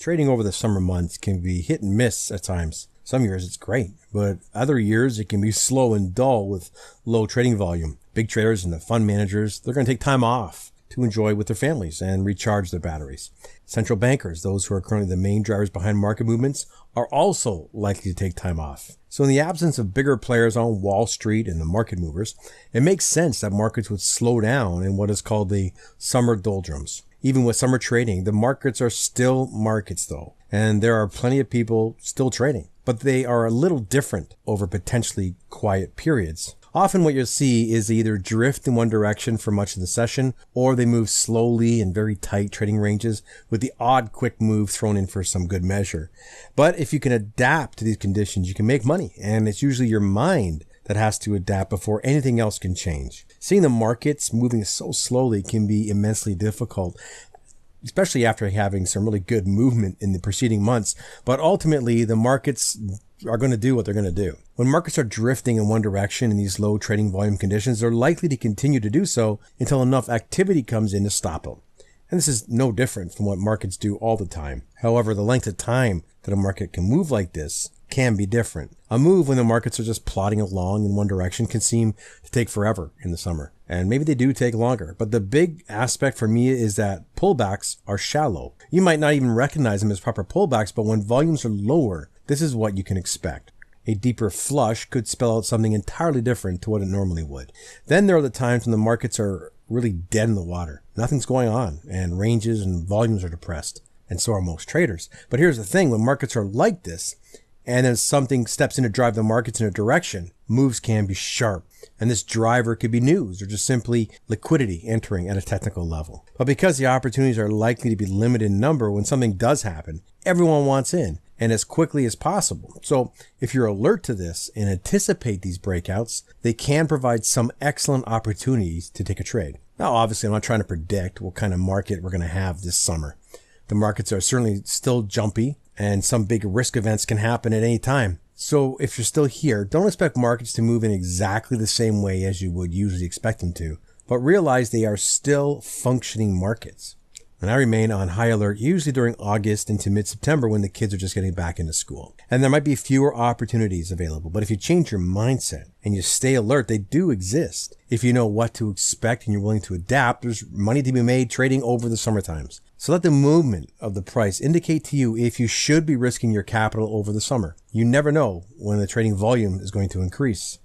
Trading over the summer months can be hit and miss at times. Some years it's great, but other years it can be slow and dull with low trading volume. Big traders and the fund managers, they're going to take time off to enjoy with their families and recharge their batteries. Central bankers, those who are currently the main drivers behind market movements, are also likely to take time off. So in the absence of bigger players on Wall Street and the market movers, it makes sense that markets would slow down in what is called the summer doldrums. Even with summer trading, the markets are still markets though, and there are plenty of people still trading, but they are a little different over potentially quiet periods. Often what you'll see is they either drift in one direction for much of the session, or they move slowly in very tight trading ranges with the odd quick move thrown in for some good measure. But if you can adapt to these conditions, you can make money, and it's usually your mind that has to adapt before anything else can change. Seeing the markets moving so slowly can be immensely difficult, especially after having some really good movement in the preceding months. But ultimately, the markets are going to do what they're going to do. When markets are drifting in one direction in these low trading volume conditions, they're likely to continue to do so until enough activity comes in to stop them. And this is no different from what markets do all the time. However, the length of time that a market can move like this can be different. A move when the markets are just plodding along in one direction can seem to take forever in the summer. And maybe they do take longer. But the big aspect for me is that pullbacks are shallow. You might not even recognize them as proper pullbacks, but when volumes are lower, this is what you can expect. A deeper flush could spell out something entirely different to what it normally would. Then there are the times when the markets are really dead in the water. Nothing's going on, and ranges and volumes are depressed. And so are most traders. But here's the thing, when markets are like this, and then something steps in to drive the markets in a direction, moves can be sharp. And this driver could be news or just simply liquidity entering at a technical level. But because the opportunities are likely to be limited in number, when something does happen, everyone wants in, and as quickly as possible. So if you're alert to this and anticipate these breakouts, they can provide some excellent opportunities to take a trade. Now, obviously, I'm not trying to predict what kind of market we're going to have this summer. The markets are certainly still jumpy, and some big risk events can happen at any time. So if you're still here, don't expect markets to move in exactly the same way as you would usually expect them to, but realize they are still functioning markets. And I remain on high alert usually during August into mid-September when the kids are just getting back into school. And there might be fewer opportunities available, but if you change your mindset and you stay alert, they do exist. If you know what to expect and you're willing to adapt, there's money to be made trading over the summer times. So let the movement of the price indicate to you if you should be risking your capital over the summer. You never know when the trading volume is going to increase.